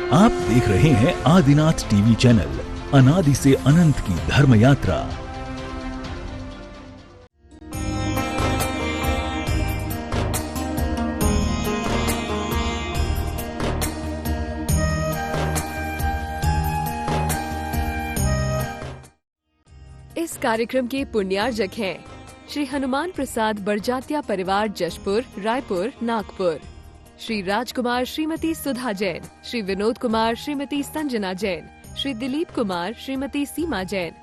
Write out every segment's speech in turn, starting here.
आप देख रहे हैं आदिनाथ टीवी चैनल, अनादि से अनंत की धर्म यात्रा। इस कार्यक्रम के पुण्यार्जक हैं श्री हनुमान प्रसाद बड़जात्या परिवार, जशपुर, रायपुर, नागपुर। श्री राजकुमार श्रीमती सुधा जैन, श्री विनोद कुमार श्रीमती संजना जैन, श्री दिलीप कुमार श्रीमती सीमा जैन,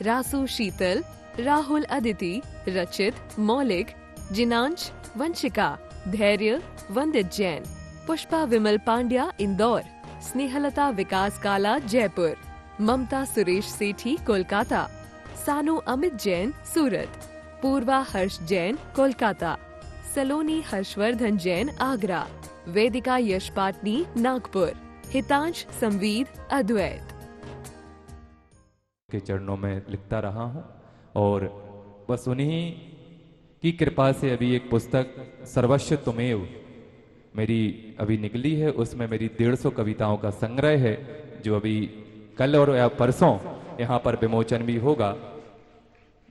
रासु शीतल, राहुल अदिति, रचित, मौलिक, जिनांश, वंशिका, धैर्य, वंदित जैन, पुष्पा विमल पांड्या, इंदौर, स्नेहलता विकास काला, जयपुर, ममता सुरेश सेठी, कोलकाता, सानू अमित जैन, सूरत, पूर्वा हर्ष जैन, कोलकाता, सलोनी हर्षवर्धन जैन, आगरा, वेदिका यश पाटनी, नागपुर, हितांश संवीद, अद्वैत। के चरणों में लिखता रहा हूँ और बस उन्हीं की कृपा से अभी एक पुस्तक सर्वस्व तुमेव मेरी अभी निकली है। उसमें मेरी 150 कविताओं का संग्रह है, जो अभी कल और या परसों यहाँ पर विमोचन भी होगा।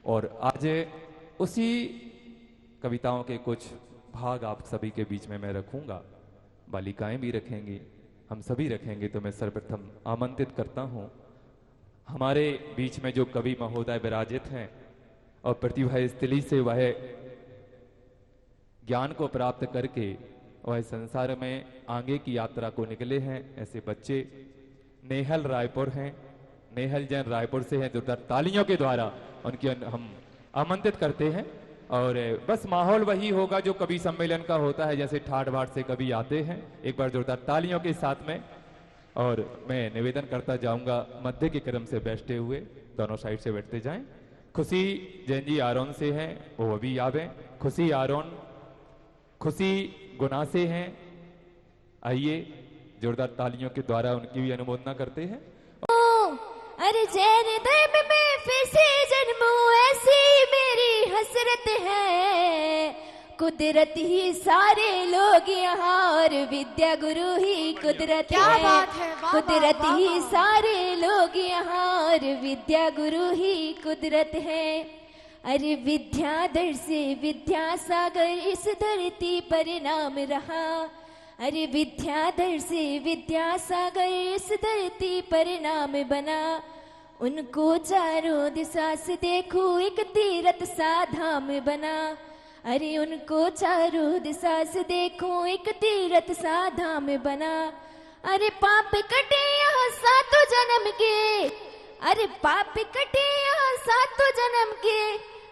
और आज उसी कविताओं के कुछ भाग आप सभी के बीच में मैं रखूंगा, बालिकाएं भी रखेंगी, हम सभी रखेंगे। तो मैं सर्वप्रथम आमंत्रित करता हूं हमारे बीच में जो कवि महोदय विराजित हैं और प्रतिभा स्थली से वह ज्ञान को प्राप्त करके वह संसार में आगे की यात्रा को निकले हैं, ऐसे बच्चे नेहल रायपुर हैं, नेहल जैन रायपुर से हैं, जोरदार तालियों के द्वारा उनकी हम आमंत्रित करते हैं। और बस माहौल वही होगा जो कवि सम्मेलन का होता है, जैसे ठाठ बाट से कवि आते हैं, एक बार जोरदार तालियों के साथ में। और मैं निवेदन करता जाऊंगा मध्य के क्रम से बैठते हुए, दोनों साइड से बैठते जाएं। खुशी जैन जी आरोन से हैं, वो अभी आवे। खुशी आरोन, खुशी गुना से हैं, आइए जोरदार तालियों के द्वारा उनकी भी अनुमोदना करते हैं। अरे जैन धर्म में फिर से जन्मूं, ऐसी मेरी हसरत है। कुदरत ही सारे लोग यहाँ और विद्या गुरु ही कुदरत है। कुदरत ही सारे लोग यहाँ और विद्या गुरु ही कुदरत है। अरे विद्याधर से विद्यासागर इस धरती पर नाम रहा। अरे विद्याधर से विद्यासागर इस धरती पर नाम बना। उनको चारों दिशा से देखो एक तीरथ सा धाम बना। अरे उनको चारों दिशा से देखो एक तीरथ सा धाम बना। अरे पाप कटे यहाँ सातों जन्म के, अरे पाप कटे यहाँ सातों जन्म के,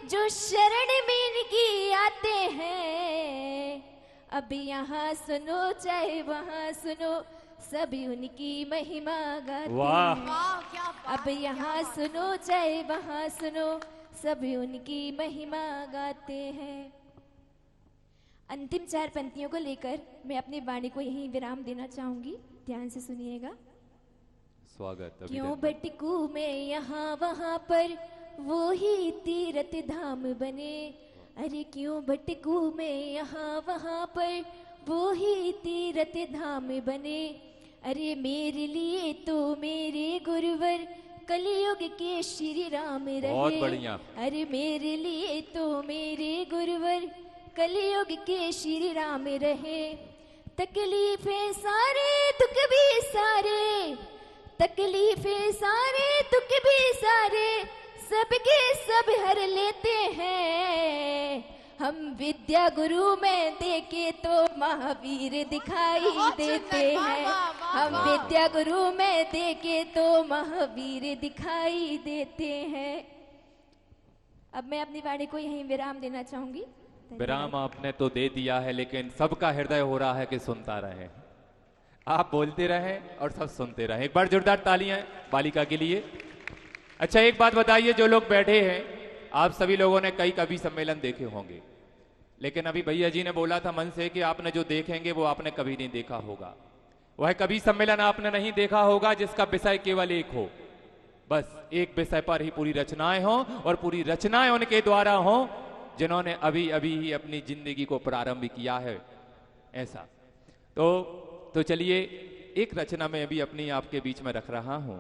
जो शरण में इनकी आते हैं। अब यहाँ सुनो चाहे वहाँ सुनो, सभी उनकी महिमा गाते हैं। अब यहाँ सुनो चाहे वहाँ सुनो, सभी उनकी महिमा गाते हैं। अंतिम 4 पंक्तियों को लेकर मैं अपनी वाणी को यहीं विराम देना चाहूंगी, ध्यान से सुनिएगा। स्वागत। क्यों भटकूं मैं यहाँ वहाँ पर, वो ही तीरथ धाम बने। अरे क्यों भटकूं मैं यहाँ वहाँ पर, वो ही तीरथ धाम बने। अरे मेरे लिए तो मेरे गुरुवर कलयुग के श्री राम रहे। बहुत बढ़िया। अरे मेरे लिए तो मेरे गुरुवर कलयुग के श्री राम रहे। तकलीफें सारे दुख भी सारे, तकलीफें सारे दुख भी सारे, सबके सब हर लेते हैं। हम विद्या गुरु में देखे तो महावीर दिखाई देते हैं। हम विद्या गुरु में देखे तो महावीर दिखाई देते हैं। अब मैं अपनी वाणी को यहीं विराम देना चाहूंगी। विराम आपने तो दे दिया है, लेकिन सबका हृदय हो रहा है कि सुनता रहे। आप बोलते रहें और सब सुनते रहें। एक बार जोरदार तालियां बालिका के लिए। अच्छा, एक बात बताइए, जो लोग बैठे हैं, आप सभी लोगों ने कई कवि सम्मेलन देखे होंगे, लेकिन अभी भैया जी ने बोला था मन से कि आपने जो देखेंगे वो आपने कभी नहीं देखा होगा। वह कवि सम्मेलन आपने नहीं देखा होगा जिसका विषय केवल एक हो, बस एक विषय पर ही पूरी रचनाएं हों, और पूरी रचनाएं उनके द्वारा हों जिन्होंने अभी अभी ही अपनी जिंदगी को प्रारंभ किया है। ऐसा तो चलिए एक रचना में अभी अपनी आपके बीच में रख रहा हूं।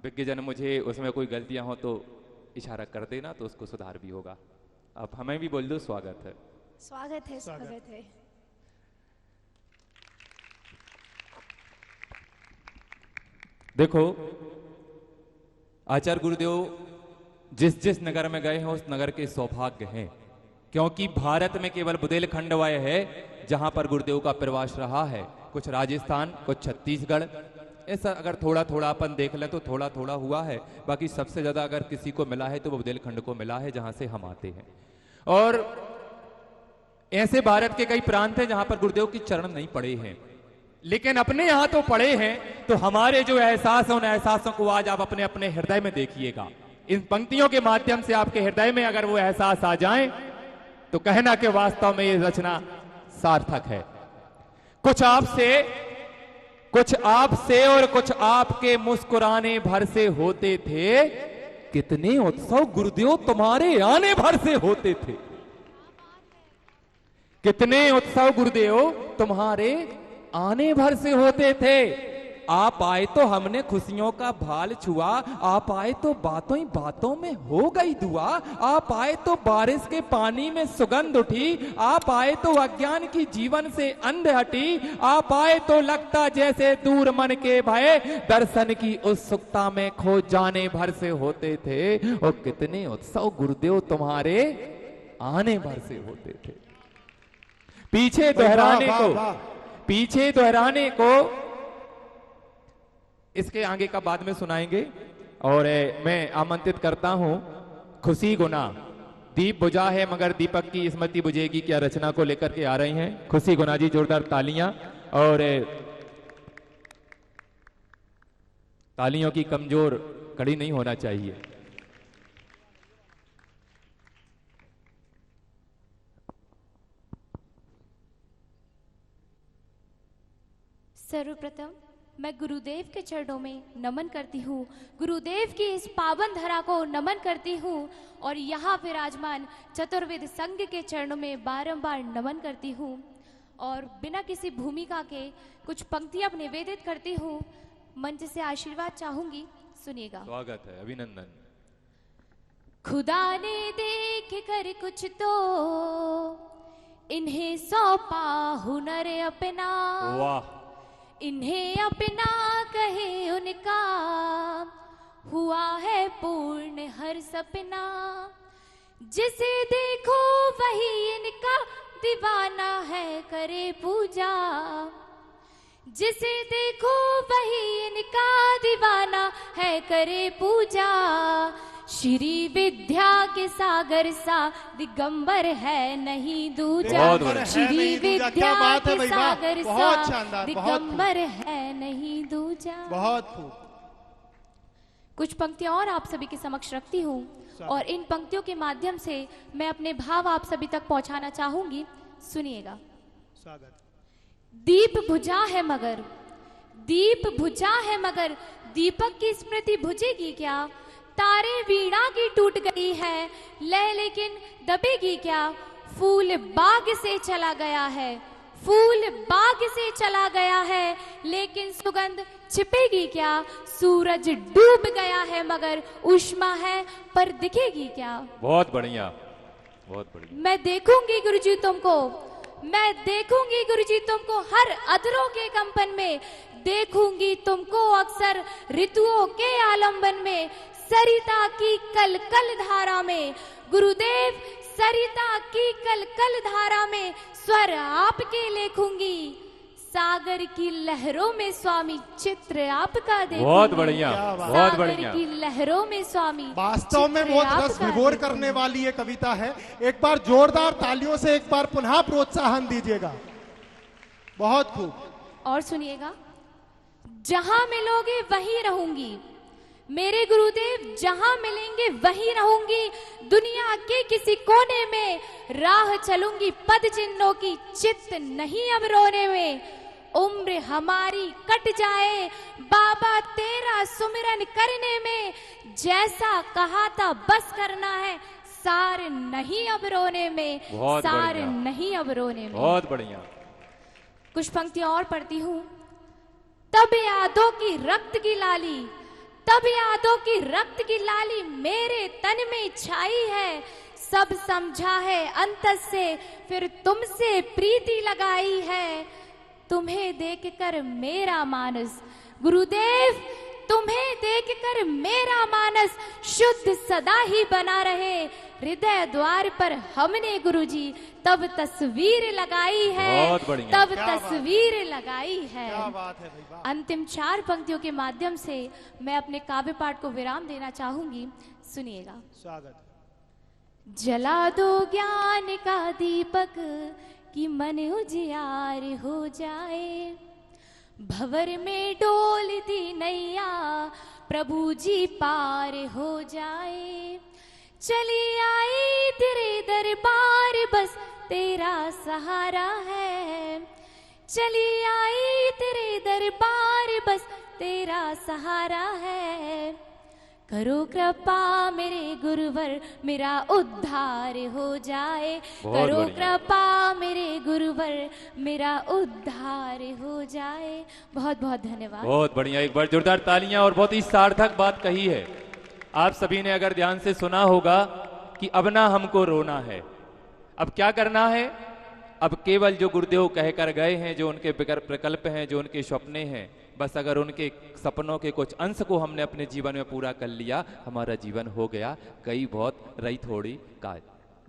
विज्ञजन मुझे उसमें कोई गलतियां हो तो इशारा कर देना, तो उसको सुधार भी होगा। अब हमें भी बोल दो स्वागत है। स्वागत है, स्वागत है। देखो, आचार्य गुरुदेव जिस जिस नगर में गए हैं उस नगर के सौभाग्य हैं, क्योंकि भारत में केवल बुंदेलखंड वह है जहां पर गुरुदेव का प्रवास रहा है। कुछ राजस्थान, कुछ छत्तीसगढ़, ऐसा अगर थोड़ा थोड़ा अपन देख लें तो थोड़ा थोड़ा हुआ है। बाकी सबसे ज्यादा अगर किसी को मिला है तो वो बुंदेलखंड को मिला है, जहां से हम आते हैं। और ऐसे भारत के कई प्रांत हैं जहां पर गुरुदेव की चरण नहीं पड़े हैं, लेकिन अपने यहां तो पड़े हैं। तो हमारे जो एहसास है उन एहसासों को आज आप अपने अपने हृदय में देखिएगा। इन पंक्तियों के माध्यम से आपके हृदय में अगर वो एहसास आ जाए तो कहना कि वास्तव में ये रचना सार्थक है। कुछ आपसे और कुछ आपके मुस्कुराने भर से होते थे, कितने उत्सव गुरुदेव तुम्हारे आने भर से होते थे। कितने उत्सव गुरुदेव तुम्हारे आने भर से होते थे। आप आए तो हमने खुशियों का भाल छुआ, आप आए तो बातों ही बातों में हो गई दुआ, आप आए तो बारिश के पानी में सुगंध उठी, आप आए तो अज्ञान की जीवन से अंध हटी, आप आए तो लगता जैसे दूर मन के भय, दर्शन की उत्सुकता में खो जाने भर से होते थे। और कितने उत्सव गुरुदेव तुम्हारे आने भर से होते थे। पीछे दोहराने को इसके आगे का बाद में सुनाएंगे। और मैं आमंत्रित करता हूं खुशी गुना, दीप बुझा है मगर दीपक की स्मृति बुझेगी, क्या रचना को लेकर के आ रही हैं। खुशी गुना जी, जोरदार तालियां। और तालियों की कमजोर कड़ी नहीं होना चाहिए। सर्वप्रथम मैं गुरुदेव के चरणों में नमन करती हूँ, गुरुदेव की इस पावन धरा को नमन करती हूँ और यहाँ विराजमान चतुर्वेद संघ के चरणों में बारंबार नमन करती हूँ। और बिना किसी भूमिका के कुछ पंक्तियां निवेदित करती हूँ। मंच से आशीर्वाद चाहूंगी, सुनिएगा। स्वागत है, अभिनंदन। खुदा ने देख कर कुछ तो इन्हें सौंपा हुनर अपना, वाह। इन्हें अपना कहे उनका हुआ है पूर्ण हर सपना। जिसे देखो वही इनका दीवाना है करे पूजा, जिसे देखो वही इनका दीवाना है करे पूजा। श्री विद्या के सागर सा दिगंबर है नहीं दूजा, श्री विद्या के सागर सा दिगंबर है नहीं दूजा। बहुत खूब। कुछ पंक्तियां और आप सभी के समक्ष रखती हूँ और इन पंक्तियों के माध्यम से मैं अपने भाव आप सभी तक पहुंचाना चाहूंगी, सुनिएगा। स्वागत। दीप बुझा है मगर, दीप बुझा है मगर दीपक की स्मृति बुझेगी क्या। तारे वीणा की टूट गई है लय लेकिन दबेगी क्या। फूल बाग से चला गया है, फूल बाग से चला गया है लेकिन सुगंध छिपेगी क्या। सूरज डूब गया है मगर उष्मा है पर दिखेगी क्या। बहुत बढ़िया, बहुत बढ़िया। मैं देखूंगी गुरुजी तुमको, मैं देखूंगी गुरुजी तुमको हर अधरों के कंपन में, देखूंगी तुमको अक्सर ऋतुओं के आलंबन में। सरिता की कल कल धारा में गुरुदेव, सरिता की कल कल धारा में स्वर आपके लिखूंगी। सागर की लहरों में स्वामी चित्र आपका देखूंगी। बहुत बढ़िया, बहुत बढ़िया। सागर की लहरों में स्वामी, वास्तव में बहुत रस विभोर करने वाली ये कविता है। एक बार जोरदार तालियों से एक बार पुनः प्रोत्साहन दीजिएगा। बहुत खूब। और सुनिएगा। जहां मिलोगे वहीं रहूंगी, मेरे गुरुदेव जहां मिलेंगे वहीं रहूंगी। दुनिया के किसी कोने में राह चलूंगी पद चिन्हों की, चित्त नहीं अब रोने में। उम्र हमारी कट जाए बाबा तेरा सुमिरन करने में, जैसा कहा था बस करना है, सार नहीं अब रोने में, सार नहीं अब रोने में। बहुत बढ़िया। कुछ पंक्तियां और पढ़ती हूँ। तब यादों की रक्त की लाली, तब यादों की रक्त की लाली मेरे तन में छाई है। सब समझा है अंतस से, फिर तुमसे प्रीति लगाई है। तुम्हें देखकर मेरा मानस गुरुदेव, तुम्हें देखकर मेरा मानस शुद्ध सदा ही बना रहे। हृदय द्वार पर हमने गुरुजी तब तस्वीर लगाई है, तब तस्वीर लगाई है। क्या बात है भाई, वाह। अंतिम 4 पंक्तियों के माध्यम से मैं अपने काव्य पाठ को विराम देना चाहूंगी। सुनिएगा। स्वागत। जला दो ज्ञान का दीपक कि मन उजियार हो जाए। भंवर में डोलती नैया प्रभु जी पार हो जाए। चली आई तेरे दरबार बस तेरा सहारा है। चली आई तेरे दरबार बस तेरा सहारा है। करो कृपा मेरे गुरुवर मेरा उद्धार हो जाए। करो कृपा मेरे गुरुवर मेरा उद्धार हो जाए। बहुत बहुत धन्यवाद। बहुत बढ़िया, एक बार जोरदार तालियां। और बहुत ही सार्थक बात कही है। आप सभी ने अगर ध्यान से सुना होगा कि अब ना हमको रोना है, अब क्या करना है। अब केवल जो गुरुदेव कहकर गए हैं, जो उनके प्रकल्प हैं, जो उनके सपने हैं, बस अगर उनके सपनों के कुछ अंश को हमने अपने जीवन में पूरा कर लिया, हमारा जीवन हो गया। कई बहुत रही थोड़ी काज।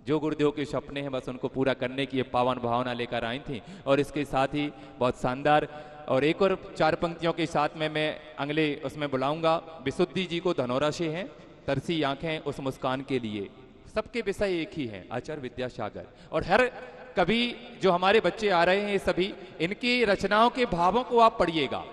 जो गुरुदेव के सपने हैं बस उनको पूरा करने की ये पावन भावना लेकर आई थी। और इसके साथ ही बहुत शानदार और एक और 4 पंक्तियों के साथ में मैं अगले उसमें बुलाऊंगा। विशुद्धि जी को धनौरा से हैं, तरसी आंखें उस मुस्कान के लिए। सबके विषय एक ही हैं, आचार्य विद्यासागर। और हर कवि जो हमारे बच्चे आ रहे हैं, सभी इनकी रचनाओं के भावों को आप पढ़िएगा।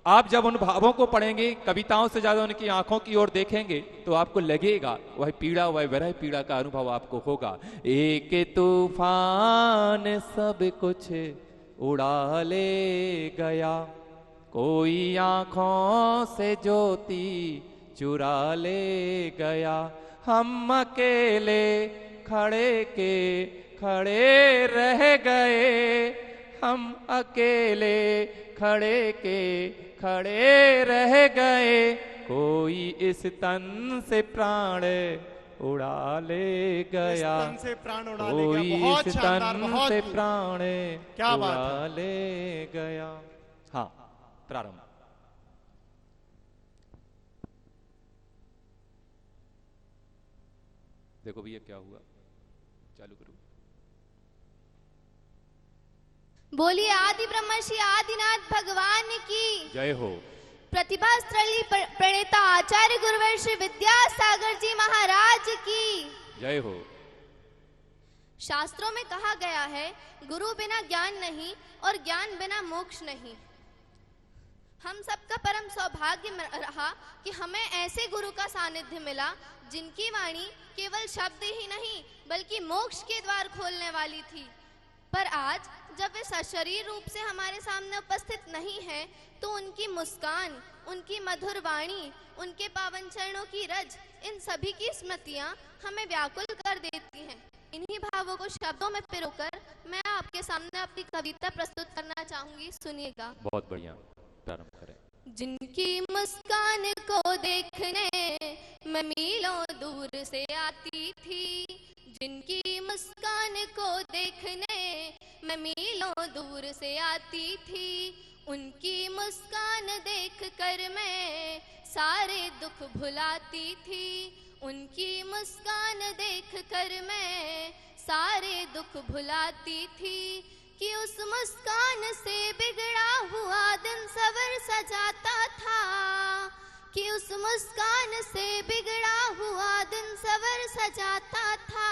आप जब उन भावों को पढ़ेंगे, कविताओं से ज्यादा उनकी आंखों की ओर देखेंगे, तो आपको लगेगा वह पीड़ा, वह विरह पीड़ा का अनुभव आपको होगा। एक तूफान सब कुछ उड़ा ले गया, कोई आंखों से ज्योति चुरा ले गया। हम अकेले खड़े रह गए, हम अकेले खड़े रह गए। कोई इस तन से प्राण उड़ा ले गया, इस तन से प्राण उड़ा ले कोई गया। बहुत इस शानदार, तन बहुत से खूब। प्राण क्या बात उड़ा है। ले गया। हाँ, प्रारंभ। देखो भैया क्या हुआ, चालू करो। बोलिए आदि ब्रह्मर्षि आदिनाथ भगवान की जय हो। प्रतिभा स्थली प्रणेता आचार्य गुरुवर श्री विद्यासागर जी महाराज की जय हो। शास्त्रों में कहा गया है, गुरु बिना ज्ञान नहीं और ज्ञान बिना मोक्ष नहीं। हम सबका परम सौभाग्य रहा कि हमें ऐसे गुरु का सानिध्य मिला जिनकी वाणी केवल शब्द ही नहीं बल्कि मोक्ष के द्वार खोलने वाली थी। पर आज जब वे सशरीर रूप से हमारे सामने उपस्थित नहीं है, तो उनकी मुस्कान, उनकी मधुर वाणी, उनके पावन चरणों की रज, इन सभी की स्मृतियां हमें व्याकुल कर देती हैं। इन्हीं भावों को शब्दों में पिरोकर मैं आपके सामने अपनी कविता प्रस्तुत करना चाहूंगी। सुनिएगा। बहुत बढ़िया, प्रारंभ करें। जिनकी मुस्कान को देखने मैं मीलों दूर से आती थी, जिनकी मुस्कान को देखने मैं मीलों दूर से आती थी, उनकी मुस्कान देखकर मैं सारे दुख भुलाती थी। उनकी मुस्कान देखकर मैं सारे दुख भुलाती थी, कि उस मुस्कान से बिगड़ा हुआ दिन सवर सजाता था, कि उस मुस्कान से बिगड़ा हुआ दिन सवर सजाता था।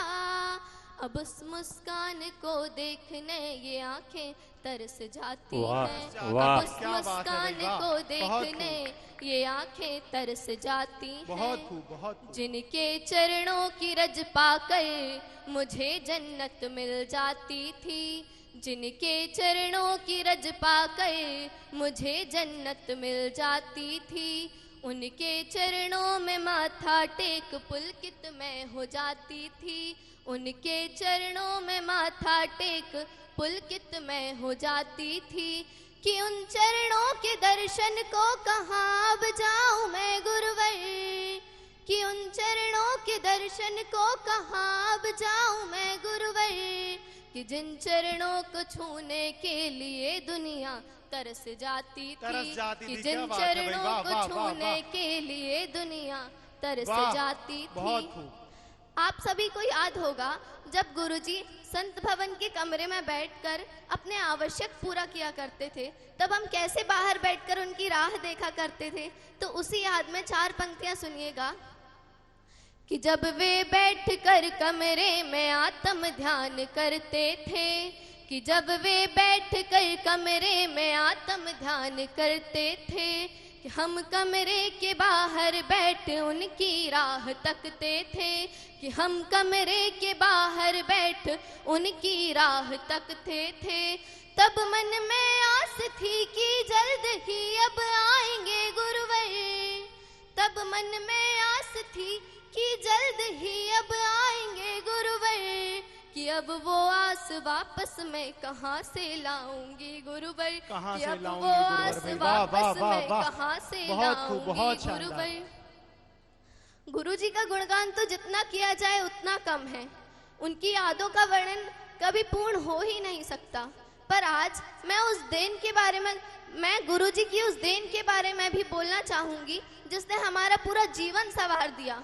अब उस मुस्कान को देखने ये आंखें तरस जाती हैं। अब उस मुस्कान को देखने ये आंखें तरस जाती हैं। बहुत खूब, बहुत खूब। जिनके चरणों की रज पाकर मुझे जन्नत मिल जाती थी, जिनके चरणों की रज पाकर मुझे जन्नत मिल जाती थी, उनके चरणों में माथा टेक पुलकित मैं हो जाती थी। उनके चरणों में माथा टेक पुलकित मैं हो जाती थी, कि उन चरणों के दर्शन को कहाँ अब जाऊं मैं गुरुवर, कि उन चरणों के दर्शन को कहाँ अब जाऊं मैं गुरुवर, कि जिन चरणों को छूने के लिए दुनिया तरस जाती थी, कि जिन चरणों को छूने के लिए दुनिया तरस जाती थी। आप सभी को याद होगा जब गुरुजी संत भवन के कमरे में बैठकर अपने आवश्यक पूरा किया करते थे, तब हम कैसे बाहर बैठकर उनकी राह देखा करते थे। तो उसी याद में 4 पंक्तियां सुनिएगा कि जब वे बैठकर कमरे में आत्म ध्यान करते थे, कि जब वे बैठकर कमरे में आत्म ध्यान करते थे, कि हम कमरे के बाहर बैठ उनकी राह तकते थे, कि हम कमरे के बाहर बैठ उनकी राह तकते थे। तब मन में आस थी कि जल्द ही अब आएंगे गुरुवर, तब मन में आस थी कि जल्द ही अब आएंगे गुरुवर, कि अब वो आस वापस मैं कहाँ से लाऊंगी गुरुवर, कि अब वो आस वापस मैं कहाँ से लाऊंगी गुरुवर। गुरुजी का गुणगान तो जितना किया जाए उतना कम है, उनकी यादों का वर्णन कभी पूर्ण हो ही नहीं सकता। पर आज मैं उस देन के बारे में, मैं गुरुजी की उस देन के बारे में भी बोलना चाहूंगी जिसने हमारा पूरा जीवन संवार दिया।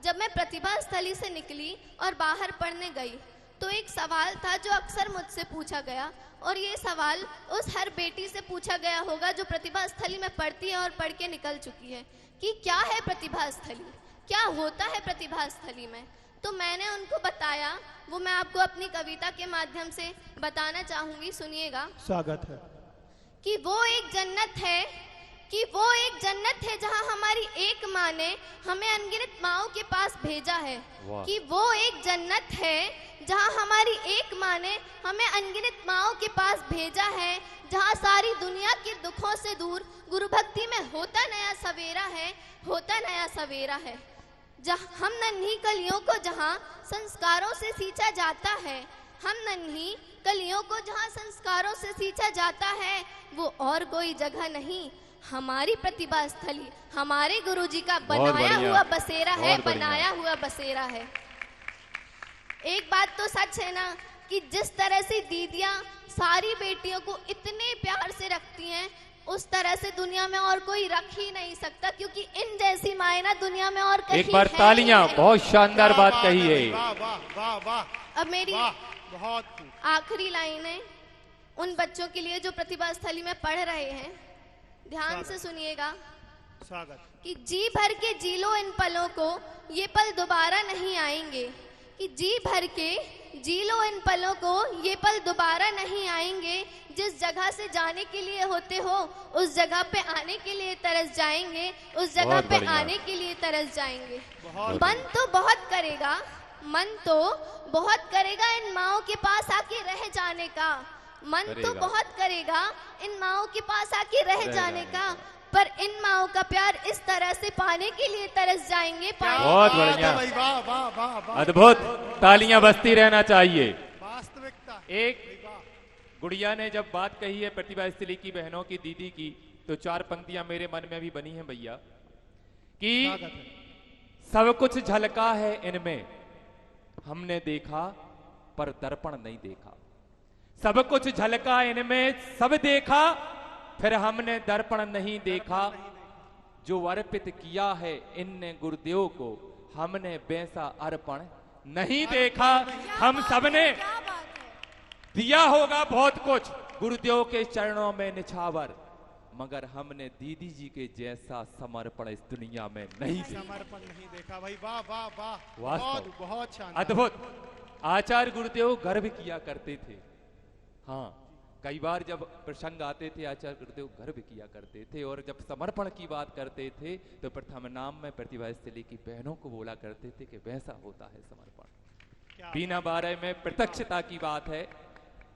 जब मैं प्रतिभा स्थली से निकली और बाहर पढ़ने गई तो एक सवाल था जो अक्सर मुझसे पूछा गया, और ये सवाल उस हर बेटी से पूछा गया होगा जो प्रतिभा स्थली में पढ़ती है और पढ़ के निकल चुकी है, कि क्या है प्रतिभा स्थली, क्या होता है प्रतिभा स्थली में। तो मैंने उनको बताया, वो मैं आपको अपनी कविता के माध्यम से बताना चाहूंगी, सुनिएगा। स्वागत है। कि वो एक जन्नत है, कि वो एक जन्नत है जहां हमारी एक माँ ने हमें अनगिनत माओं के पास भेजा है, कि वो एक जन्नत है जहां हमारी एक माँ ने हमें अनगिनत माओं के पास भेजा है, जहां सारी दुनिया के दुखों से दूर गुरु भक्ति में होता नया सवेरा है, होता नया सवेरा है। जहाँ हम नन्ही कलियों को जहाँ संस्कारों से सींचा जाता है, हम नन्ही कलियों को जहाँ संस्कारों से सींचा जाता है, वो और कोई जगह नहीं, हमारी प्रतिभा स्थली, हमारे गुरुजी का बनाया हुआ बसेरा है, बनाया हुआ बसेरा है। एक बात तो सच है ना कि जिस तरह से दीदियां सारी बेटियों को इतने प्यार से रखती हैं, उस तरह से दुनिया में और कोई रख ही नहीं सकता, क्योंकि इन जैसी माएं ना दुनिया में और कहीं एक बार तालियां, बहुत शानदार बात कही है। वाह वाह वाह वाह। अब मेरी बहुत आखिरी लाइन है उन बच्चों के लिए जो प्रतिभा स्थली में पढ़ रहे हैं, ध्यान से सुनिएगा। स्वागत। कि जी भर के जी लो इन पलों को, ये पल दोबारा नहीं आएंगे, कि जी भर के जी लो इन पलों को, ये पल दोबारा नहीं आएंगे। जिस जगह से जाने के लिए होते हो उस जगह पे आने के लिए तरस जाएंगे, उस जगह पे आने के लिए तरस जाएंगे। मन तो बहुत करेगा, मन तो बहुत करेगा इन माओं के पास आके रह जाने का, मन तो बहुत करेगा इन माओं के पास आके रह जाने का, पर इन माओं का प्यार इस तरह से पाने के लिए तरस जाएंगे। बहुत बढ़िया, अद्भुत, तालियां बजती रहना चाहिए। वास्तविकता। एक गुड़िया ने जब बात कही है प्रतिभा स्थली की बहनों की, दीदी की, तो 4 पंक्तियां मेरे मन में भी बनी हैं भैया, कि सब कुछ झलका है इनमें, हमने देखा पर दर्पण नहीं देखा। सब कुछ झलका इनमें, सब देखा, फिर हमने दर्पण नहीं देखा। जो अर्पित किया है इनने गुरुदेव को, हमने वैसा अर्पण नहीं देखा। हम सबने दिया होगा बहुत कुछ गुरुदेव के चरणों में निछावर, मगर हमने दीदी जी के जैसा समर्पण इस दुनिया में नहीं देखा, समर्पण नहीं देखा भाई। वाह वाह वाह, वास्तव बहुत शानदार, अद्भुत। आचार्य गुरुदेव गर्व किया करते थे। हाँ, कई बार जब प्रसंग आते थे आचार्य गुरुदेव गर्व किया करते थे, और जब समर्पण की बात करते थे तो प्रथम नाम में प्रतिभा स्थली की बहनों को बोला करते थे कि वैसा होता है समर्पण। बीना बारह में प्रत्यक्षता की बात है।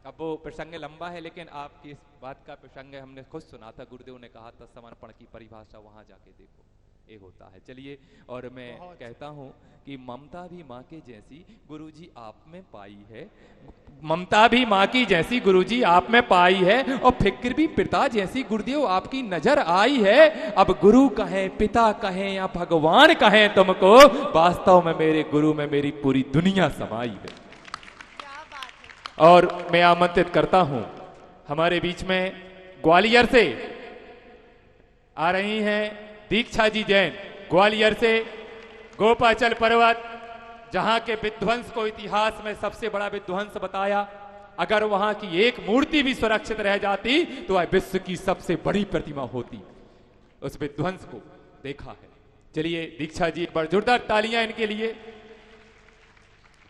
अब वो प्रसंग लंबा है, लेकिन आपकी इस बात का प्रसंग हमने खुद सुना था। गुरुदेव ने कहा था समर्पण की परिभाषा वहां जाके देखो। ये होता है। चलिए, और मैं कहता हूँ कि ममता भी माँ के जैसी गुरुजी आप में पाई है, ममता भी माँ की जैसी गुरुजी आप में पाई है, और फिक्र भी पिता जैसी गुरुदेव आपकी नजर आई है। अब गुरु कहें, पिता कहें या भगवान कहें तुमको, वास्तव में मेरे गुरु में मेरी पूरी दुनिया समाई है। और मैं आमंत्रित करता हूं, हमारे बीच में ग्वालियर से आ रही हैं दीक्षा जी जैन, ग्वालियर से गोपाचल पर्वत, जहां के विध्वंस को इतिहास में सबसे बड़ा विध्वंस बताया। अगर वहां की एक मूर्ति भी सुरक्षित रह जाती तो वह विश्व की सबसे बड़ी प्रतिमा होती। उस विध्वंस को देखा है। चलिए दीक्षा जी, एक बार जोरदार तालियां इनके लिए।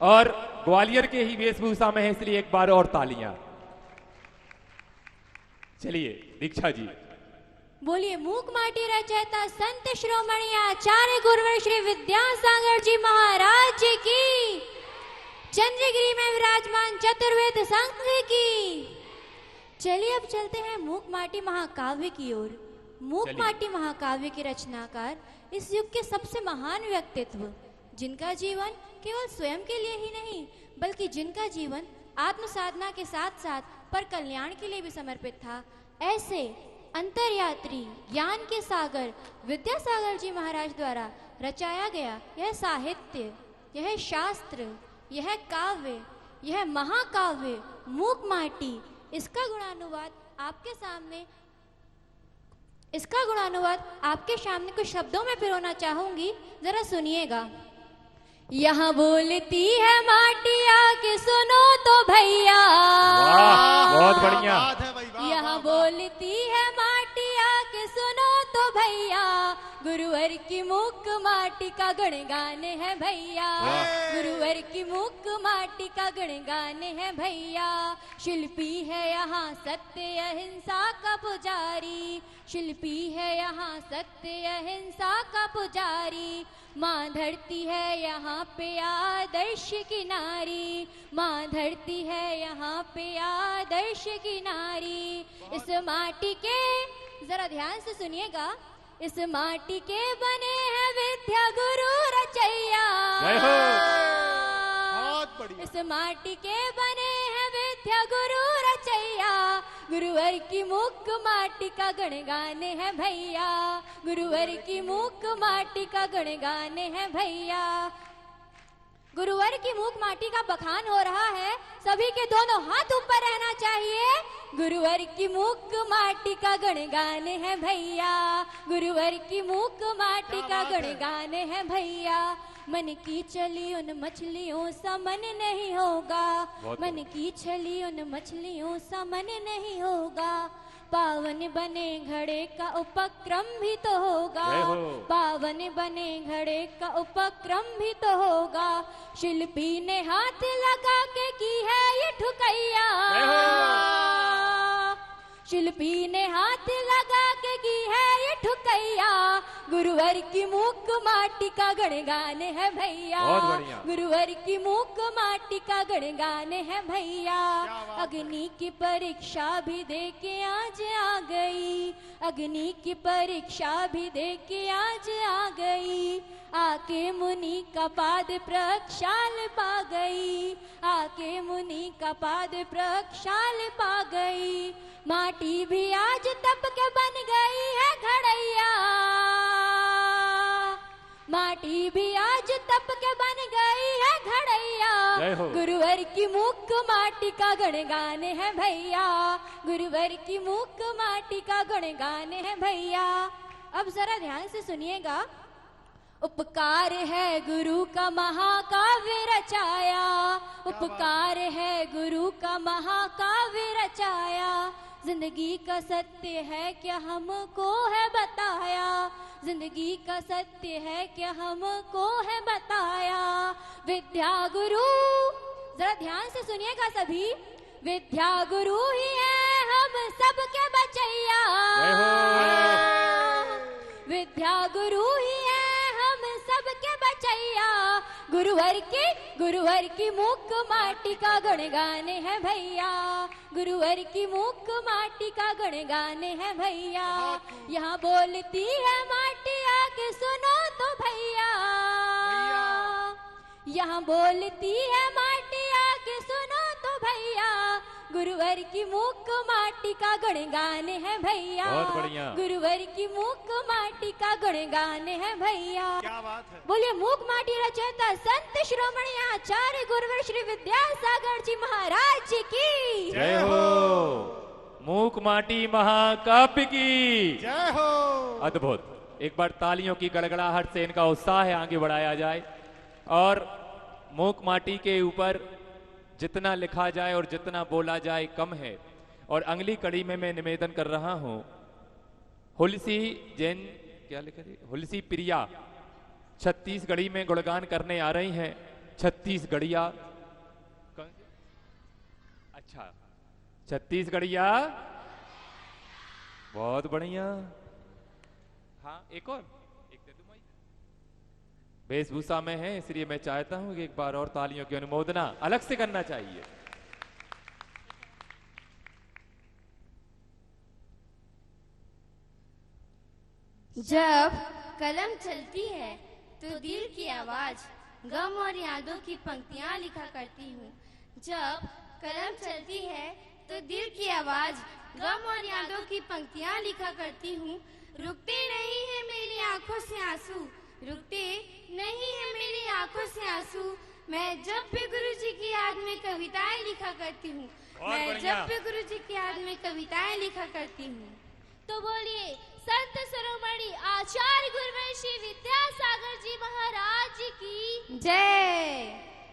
और ग्वालियर के ही वेशभूषा में है, इसलिए एक बार और तालियां। चलिए दीक्षा जी। बोलिए मूक माटी रचयिता संत श्रोमणी आचार्य गुरुवर श्री विद्यासागर जी महाराज जी की, चंद्रगिरी में विराजमान चतुर्वेद संघ की। चलिए अब चलते हैं मूक माटी महाकाव्य की ओर। मूक माटी महाकाव्य के रचनाकार इस युग के सबसे महान व्यक्तित्व, जिनका जीवन केवल स्वयं के लिए ही नहीं बल्कि जिनका जीवन आत्म साधना के साथ साथ पर कल्याण के लिए भी समर्पित था, ऐसे अंतर्यात्री ज्ञान के सागर विद्यासागर जी महाराज द्वारा रचाया गया यह साहित्य, यह शास्त्र, यह काव्य, यह महाकाव्य मूक माटी, इसका गुणानुवाद आपके सामने कुछ शब्दों में पिरोना चाहूंगी, जरा सुनिएगा। यहाँ बोलती है माटी आके सुनो तो भैया, बहुत बढ़िया। यहाँ बोलती है माटी आके सुनो तो भैया, गुरुवर की मूक माटी का गुणगान है भैया, गुरुवर की मूक माटी का गुणगान है भैया। शिल्पी है यहाँ सत्य अहिंसा का पुजारी, शिल्पी है यहाँ सत्य अहिंसा का पुजारी। माँ धरती है यहाँ पे आदर्श की नारी, माँ धरती है यहाँ पे आदर्श की नारी। इस माटी के, जरा ध्यान से सुनिएगा, इस माटी के बने हैं विद्या गुरु रचैया, इस माटी के बने हैं विद्या गुरु रचैया। गुरुवर की मूक माटी का गुणगान है भैया, गुरुवर की मूक माटी का गुणगान है भैया। गुरुवर की मूक माटी का बखान हो रहा है, सभी के दोनों हाथ ऊपर रहना चाहिए। गुरुवर की मूक माटी का गुणगान है भैया, गुरुवर की मूक माटी का गुणगान है भैया। मन की चली उन मछलियों सा मन नहीं होगा, मन की चली उन मछलियों सा मन नहीं होगा। पावन बने घड़े का उपक्रम भी तो होगा, पावन बने घड़े का उपक्रम भी तो होगा। शिल्पी ने हाथ लगा के की है ये ठुकैया, शिल्पी ने हाथ लगा के की है ये ठुकैया। गुरुवर की मूक माटी का गुणगान है भैया, गुरुवर की मूक माटी का गुणगान है भैया। अग्नि की परीक्षा भी दे के आज आ गई, अग्नि की परीक्षा भी दे के आज आ गई। आके मुनि का पाद प्रक्षाल पा गई, आके मुनि का पाद प्रक्षाल पा गई। माटी भी आज तप के बन गई है घड़ैया, माटी भी आज तप के बन गई है घड़ैया। गुरुवर की मूक माटी का गुणगान है भैया, गुरुवर की मूक माटी का गुणगान है भैया। अब जरा ध्यान से सुनिएगा। उपकार है गुरु का महाकाव्य रचाया, उपकार है गुरु का महाकाव्य रचाया। जिंदगी का सत्य है क्या हमको है बताया, जिंदगी का सत्य है क्या हमको है बताया। विद्या गुरु, जरा ध्यान से सुनिएगा सभी, विद्या गुरु ही है हम सबके बचैया, विद्या गुरु ही है हम सबके बचैया। गुरुवर की मूक माटी का गुणगान है भैया, गुरुवर की मूक माटी का गुणगान है भैया। यहाँ बोलती है माटी आके आके सुनो तो भैया, यहाँ बोलती है माटी आके सुनो तो भैया, गुरुवर की मुख माटी का गुणगान है भैया। बहुत बढ़िया। गुरुवर की मुख माटी का गुणगान है भैया। क्या बात है। बोलिए मूक माटी रचयिता संत शिरोमणि आचार्य गुरुवर श्री विद्यासागर जी महाराज जी की जय हो। मूक माटी महाकाव्य की जय हो। अद्भुत। एक बार तालियों की गड़गड़ाहट से इनका उत्साह है आगे बढ़ाया जाए। और मूक माटी के ऊपर जितना लिखा जाए और जितना बोला जाए कम है। और अगली कड़ी में मैं निवेदन कर रहा हूं, हुलसी जैन, क्या लिखा है, हुलसी प्रिया छत्तीसगढ़ी में गुणगान करने आ रही हैं। छत्तीसगढ़िया, अच्छा छत्तीसगढ़िया, बहुत बढ़िया। हाँ एक और, एक दे दूं मैं? वेशभूषा में है, इसलिए मैं चाहता हूं कि एक बार और तालियों की अनुमोदना अलग से करना चाहिए। जब कलम चलती है तो दिल की आवाज गम और यादों की पंक्तियां लिखा करती हूँ। जब कलम चलती है तो दिल की आवाज गम और यादों की पंक्तियां लिखा करती हूँ। रुकते नहीं है मेरी आंखों से आंसू, रुकते नहीं है मेरी आंखों से आंसू। मैं जब भी गुरु जी की याद में कविताएं लिखा करती हूँ, मैं जब भी गुरु जी की याद में कविताएं लिखा करती हूँ। तो बोलिए संत शिरोमणि आचार्य गुरुवर श्री विद्यासागर जी महाराज जी की जय।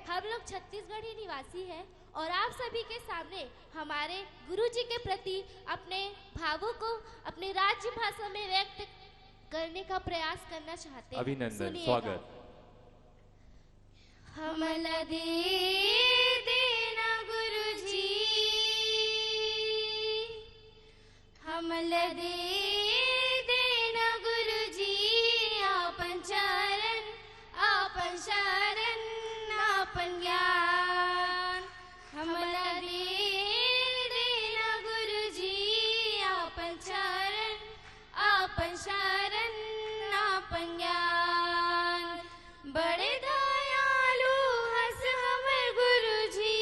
हम लोग छत्तीसगढ़ी निवासी हैं और आप सभी के सामने हमारे गुरु जी के प्रति अपने भावों को अपने राज्य भाषा में व्यक्त करने का प्रयास करना चाहते हैं। अभिनंदन, स्वागत। हमला दे देना गुरु जी, हमला दे देना गुरु जी, आपन चरण आपन शरण आपन ज्ञान। हमला दे देना गुरु जी, आपन चरण आपन शरण आपन ज्ञान। बड़े दयालु हस हमर गुरु जी,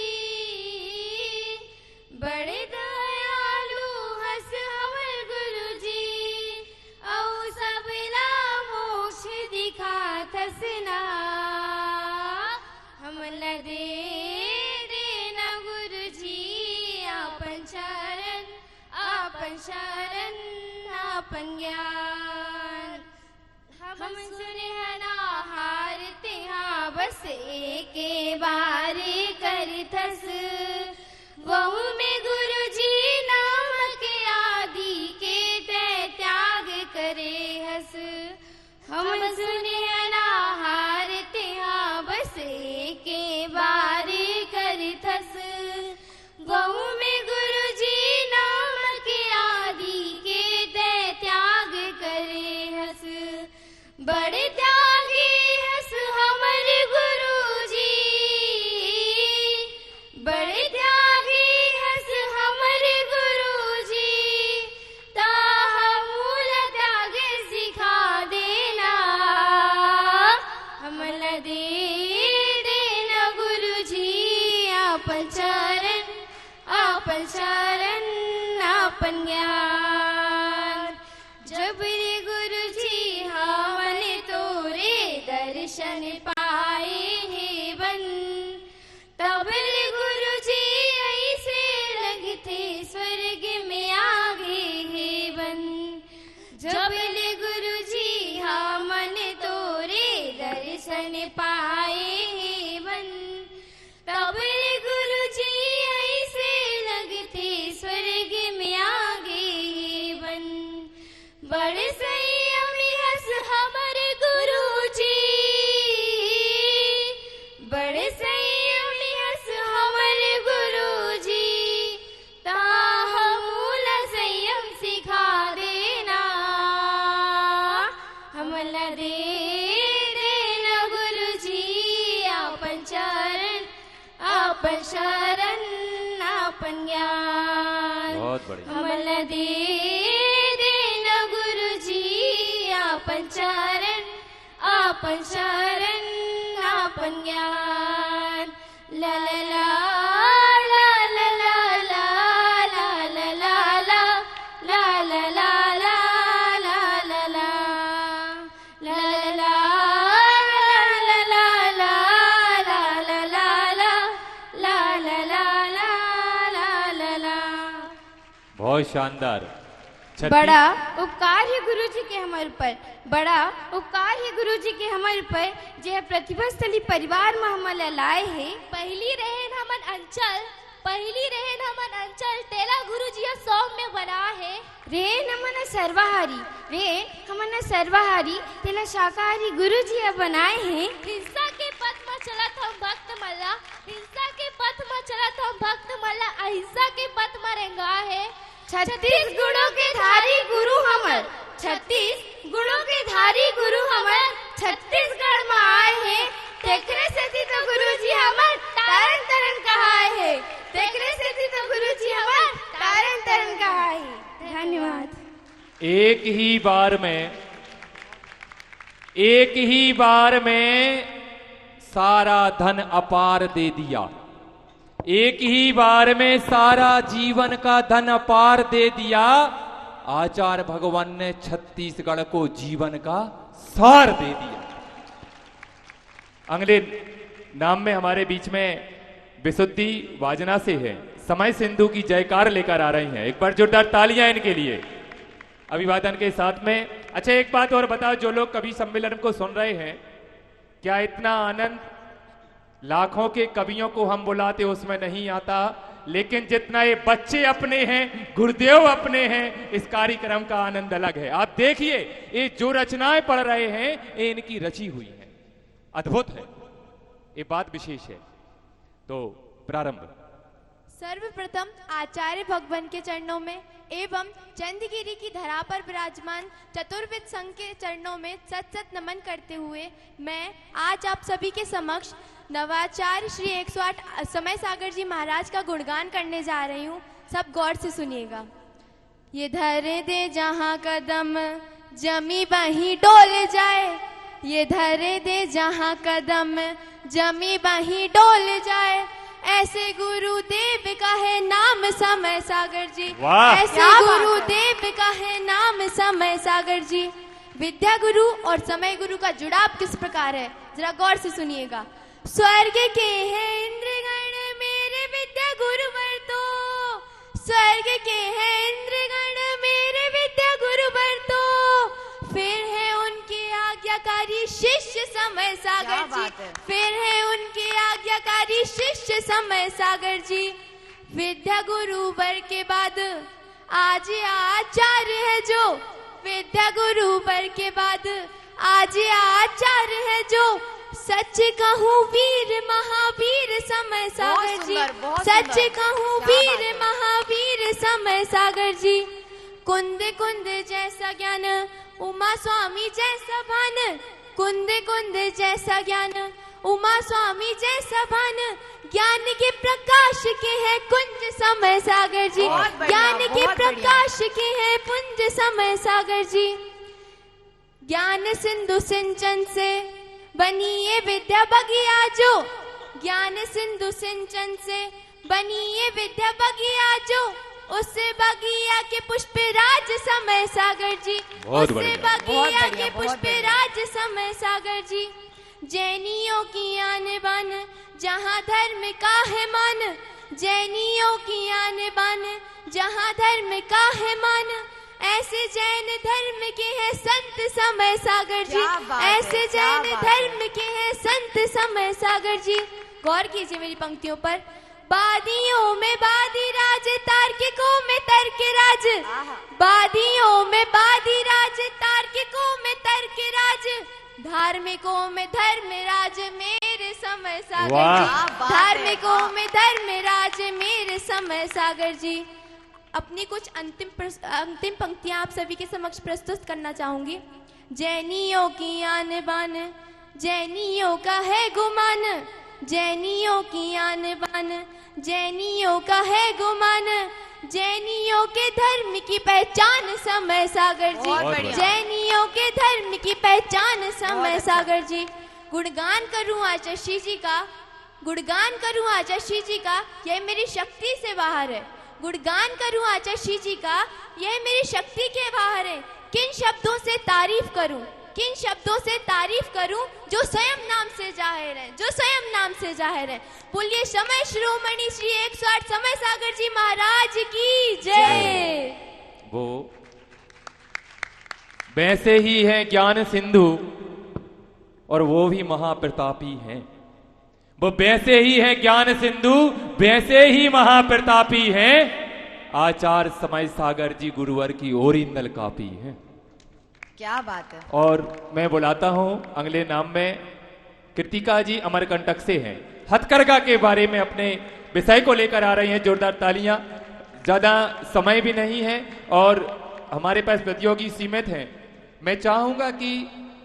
बड़े दयालु हस हमर गुरु जी, औ सबला मोक्ष दिखात हसना। हमला दे देना गुरु जी, आपन चरण आपन शरण आपन ज्ञान। हम सुनहना हारते हाँ बस एक बारी करिथस, वहु में गुरु जी नाम के आदि के तय त्याग करे हस। हम सुनहना हारते हाँ बस एक बारी करिथस, वहु में गुरु जी नाम के आदि के तय त्याग करे हस। बड़े त्यागी हस हमारे गुरु जी, बड़े त्यागी हस हमारे गुरु जी, ताहा मूल त्याग सिखा देना। हमला दे देना गुरु जी, आपन चरण आपन शरण आपन ज्ञान। जब रे गुरु जी हमने तोरे दर्शन पाए हे बन, तब रे गुरु जी ऐसे लगते स्वर्ग में आगे हे बन। जब रे गुरु जी हमने तोरे दर्शन पाए हे बन, तब रे गुरु जी ऐसे लगते स्वर्ग में आगे हे बन। बड़े संयमी हस हमारे गुरु जी, बड़े संयमी हस हमारे गुरु जी, ताहा मूल संयम सिखा देना। हमला दे देना गुरु जी, आपन चरण आपन शरण आपन ज्ञान। बहुत बढ़िया। हमला दे देना गुरु जी, आपन आपन चरण, आपन शरण, आपन ज्ञान। ला ला ला ला ला ला ला ला ला ला ला ला ला ला ला ला ला ला ला बहुत शानदार। बड़ा उपकार है गुरु जी के हमारे ऊपर, बड़ा उपकार है गुरु जी के हमारे ऊपर, जे प्रतिभास्थली परिवार में हम लाए है। पहली रहन हमन अंचल, पहली रहन हमन अंचल तेला गुरु जी सौम में बना है। रेन हमन सर्वाहारी, रेन हमन सर्वाहारी तेला शाकाहारी गुरु जी बनाए हैं। हिंसा के पथ में चलत हम भक्त मल्ला, हिंसा के पथ में चलत हम भक्त मल्ला, अहिंसा के पथ में रेंगा है। 36 गुणों के धारी गुरु हमर, 36 गुणों के धारी गुरु हमर, छत्तीसगढ़ में आए हैं। तेकरे से तो गुरु जी हमर तारन तरन कहाए है, तेकरे से तो गुरु जी हमर तारन तरन कहाए है। धन्यवाद। एक ही बार में सारा धन अपार दे दिया, एक ही बार में सारा जीवन का धन अपार दे दिया। आचार्य भगवान ने छत्तीसगढ़ को जीवन का सार दे दिया। अगले नाम में हमारे बीच में विशुद्धि वाजना से है, समय सिंधु की जयकार लेकर आ रही हैं। एक बार जोरदार तालियां इनके लिए अभिवादन के साथ में। अच्छा, एक बात और बताओ, जो लोग कवि सम्मेलन को सुन रहे हैं, क्या इतना आनंद लाखों के कवियों को हम बुलाते उसमें नहीं आता, लेकिन जितना ये बच्चे अपने हैं, गुरुदेव अपने हैं, इस कार्यक्रम का आनंद अलग है। आप देखिए, ये जो रचनाएं पढ़ रहे हैं, ये इनकी रची हुई है, अद्भुत है, ये बात विशेष है। तो प्रारंभ। सर्वप्रथम आचार्य भगवान के चरणों में एवं चंदगिरी की धरा पर विराजमान चतुर्विद संघ के चरणों में सत सत नमन करते हुए मैं आज आप सभी के समक्ष नवाचार्य श्री 108 समय सागर जी महाराज का गुणगान करने जा रही हूँ। सब गौर से सुनिएगा। ये धरे दे जहाँ कदम जमी वहीं डोल जाए, ये धरे दे जहाँ कदम जमी वहीं डोल जाए, ऐसे गुरुदेव का है नाम समय सागर जी, ऐसे गुरुदेव का है नाम समय सागर जी। विद्या गुरु और समय गुरु का जुड़ाव किस प्रकार है, जरा गौर से सुनिएगा। स्वर्ग के हैं इंद्रगण मेरे विद्या गुरुवर तो, स्वर्ग के हैं इंद्रगण मेरे विद्या गुरुवर तो, फिर है उनके आज्ञाकारी शिष्य समय सागर जी, फिर है उनके आज्ञाकारी शिष्य समय सागर जी। विद्या गुरुवर के बाद आज आचार्य है जो, विद्या गुरुवर के बाद आज आचार्य है जो, सच कहूँ वीर महावीर समय सागर जी, सच कहूँ वीर महावीर समय सागर जी। कुंद कुंद जैसा ज्ञान उमा स्वामी जैसा भान, कुंद कुंद जैसा ज्ञान उमा स्वामी जैसा भान, ज्ञान के प्रकाश के है कुंज समय सागर जी, ज्ञान के प्रकाश के है पुंज समय सागर जी। ज्ञान सिंधु सिंचन से बनी ये विद्या बगिया जो, ज्ञान सिंधु सिंचन से बनी ये विद्या बगिया जो, उससे बगिया के पुष्प राज समय सागर जी, उससे बगिया के पुष्प राज समय सागर जी। जैनियों की आन बान जहाँ धर्म का है मान, जैनियों की आन बान जहाँ धर्म का है मान, ऐसे जैन धर्म के हैं संत समय सागर जी, ऐसे जैन धर्म के हैं संत समय सागर जी। गौर कीजिए मेरी पंक्तियों पर। बादियों में बादी राज, तार्किकों में तर्क राज, बादियों में बादी राज, तार्किकों में तर्क राज, धार्मिकों में धर्म राज मेरे समय सागर जी, धार्मिकों में धर्म राज मेरे समय सागर जी। अपनी कुछ अंतिम पंक्तियां आप सभी के समक्ष प्रस्तुत करना चाहूंगी। जैनियों की आन बान जैनियों का है गुमान, जैनियों की आन बान जैनियों का है गुमान, जैनियों के धर्म की पहचान समय सागर जी, जैनियों के धर्म की पहचान समय सागर जी। गुणगान करूं आज ऋषि जी का, गुणगान करूं आज ऋषि जी का, यह मेरी शक्ति से बाहर है। गुणगान करूं आज ऋषि जी का, यह मेरी शक्ति के बाहर है। किन शब्दों से तारीफ करूं, किन शब्दों से तारीफ करूं जो स्वयं नाम से जाहिर है, जो स्वयं नाम से जाहिर है। बोलिए समय शिरोमणि श्री 108 समय सागर जी महाराज की जय। वो वैसे ही है ज्ञान सिंधु और वो भी महाप्रतापी हैं। वो वैसे ही है ज्ञान सिंधु, वैसे ही महाप्रतापी हैं। आचार्य समय सागर जी गुरुवर की ओरिजिनल कॉपी है। क्या बात है। और मैं बुलाता हूं अगले नाम में कृतिका जी अमरकंटक से हैं। हथकरघा के बारे में अपने विषय को लेकर आ रही हैं। जोरदार तालियां। ज्यादा समय भी नहीं है और हमारे पास प्रतियोगी सीमित हैं। मैं चाहूंगा कि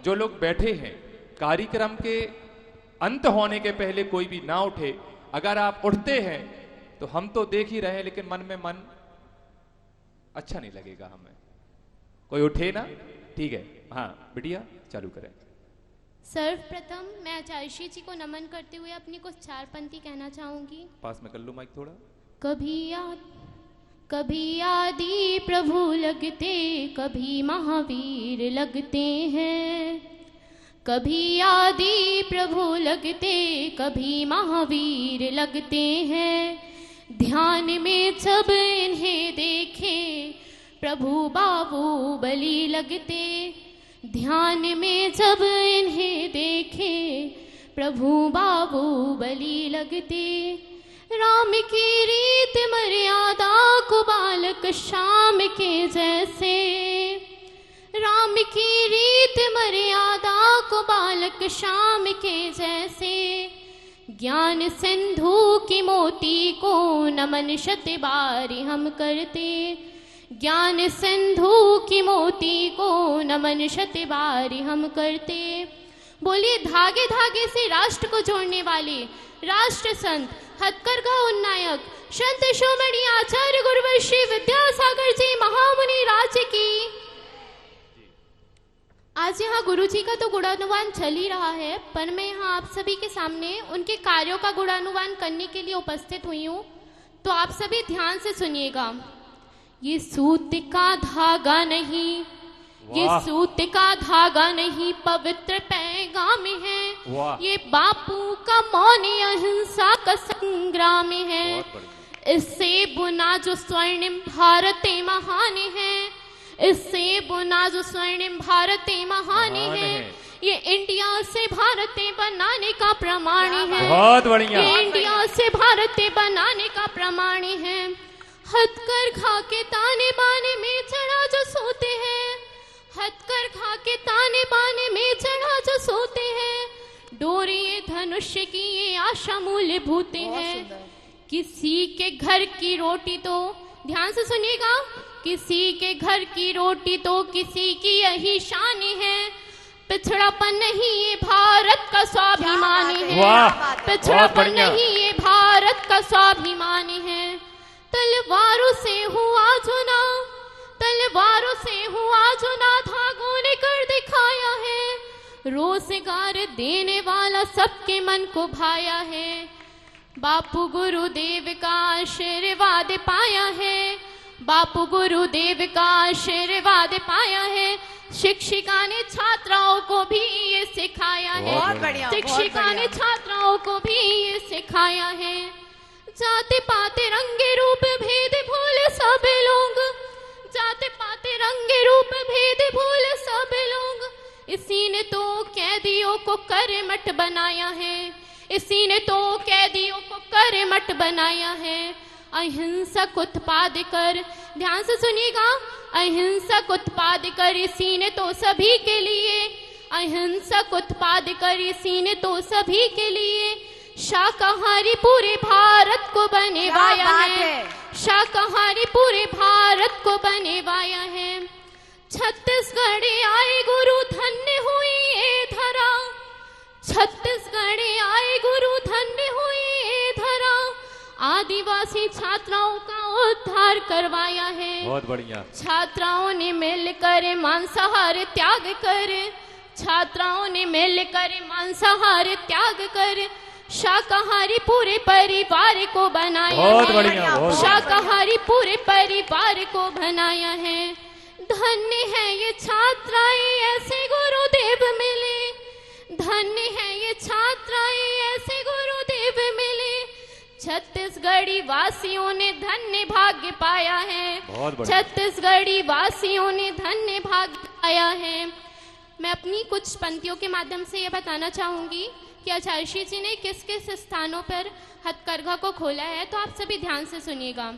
जो लोग बैठे हैं कार्यक्रम के अंत होने के पहले कोई भी ना उठे। अगर आप उठते हैं तो हम तो देख ही रहे हैं, लेकिन मन में मन अच्छा नहीं लगेगा हमें। कोई उठे ना, ठीक है। हाँ बिटिया चालू करें। सर्वप्रथम मैं आचार्य जी को नमन करते हुए अपनी कुछ 4 पंक्ति कहना चाहूंगी। पास में कर लो माइक थोड़ा। कभी आदि प्रभु लगते, कभी महावीर लगते हैं। कभी आदि प्रभु लगते, कभी महावीर लगते हैं। ध्यान में जब इन्हें देखे, प्रभु बाहुबली लगते। ध्यान में जब इन्हें देखे, प्रभु बाहुबली लगते। राम की रीत मर्यादा को बालक श्याम के जैसे, राम की रीत मर्यादा को बालक श्याम के जैसे। ज्ञान सिंधु की मोती को नमन शत बारी हम करते। ज्ञान सिंधु की मोती को नमन शत बारी हम करते। बोलिए धागे धागे से राष्ट्र को जोड़ने वाले राष्ट्र संत हथकरघा उन्नायक संत शिरोमणि आचार्य गुरुवर श्री विद्यासागर जी महामुनि राज्य की। आज यहाँ गुरु जी का तो गुणानुवान चल ही रहा है, पर मैं यहाँ आप सभी के सामने उनके कार्यों का गुणानुवान करने के लिए उपस्थित हुई हूँ। तो आप सभी ध्यान से सुनिएगा। ये सूत का धागा नहीं, ये सूत का धागा नहीं, पवित्र पैगाम है। ये बापू का मौन अहिंसा का संग्राम है। इससे बुना जो स्वर्णिम भारत महान है, इससे बुना जो स्वर्णिम भारत महान है। ये इंडिया से भारत बनाने का प्रमाण है। बहुत बढ़िया। ये इंडिया से भारत बनाने का प्रमाण है। हथकरघा के ताने बाने में चढ़ा जो सोते हैं, हथकरघा के ताने बाने में चढ़ा जो सोते हैं। डोरी धनुष्य की ये आशा मूलभूत है। किसी के घर की रोटी तो, ध्यान से सुनिएगा, किसी के घर की रोटी तो किसी की यही शान है। पिछड़ापन नहीं ये भारत का स्वाभिमान है। पिछड़ापन नहीं ये भारत का स्वाभिमान है। तलवारों से हुआ चुना, तलवारों से हुआ चुना, धागों ने कर दिखाया है। रोजगार देने वाला सबके मन को भाया है। बापू गुरुदेव का आशीर्वाद पाया है। बापू गुरुदेव का आशीर्वाद पाया है। शिक्षिका ने छात्राओं को भी ये सिखाया है। शिक्षिका ने छात्राओं को भी ये सिखाया है। जाते पाते रंगे रूप भेद भूल सब लोग, जाते पाते रंगे रूप भेद भूल सब लोग। इसी ने तो कैदियों को करमट बनाया है। इसी ने तो कैदियों को करमट बनाया है। अहिंसक उत्पाद कर, ध्यान से सुनिएगा, अहिंसक उत्पाद कर इसी ने तो सभी के लिए, अहिंसक उत्पाद कर इसी ने तो सभी के लिए। शाकाहारी पूरे भारत को बनेवाया है। शाकाहारी पूरे भारत को बनेवाया है। छत्तीसगढ़ आए गुरु धन्य हुई ये धरा, छत्तीसगढ़ आए गुरु धन्य हुई ये धरा। आदिवासी छात्राओं का उद्धार करवाया है। बहुत बढ़िया। छात्राओं ने मिलकर मांसाहार त्याग कर, छात्राओं ने मिलकर मांसाहार त्याग कर शाकाहारी पूरे परिवार को बनाया बहुत है। बढ़िया, बहुत शाकाहारी पूरे परिवार को बनाया है। धन्य है ये छात्राएं ऐसे गुरुदेव मिले, धन्य है ये छात्राएं ऐसे गुरुदेव मिले। छत्तीसगढ़ी वासियों ने धन्य भाग्य पाया है, बहुत बढ़िया। छत्तीसगढ़ी वासियों ने धन्य भाग्य पाया है। मैं अपनी कुछ पंक्तियों के माध्यम से ये बताना चाहूंगी कि आचार्य श्री जी ने किस किस स्थानों पर हथकरघा को खोला है, तो आप सभी ध्यान से सुनिएगा।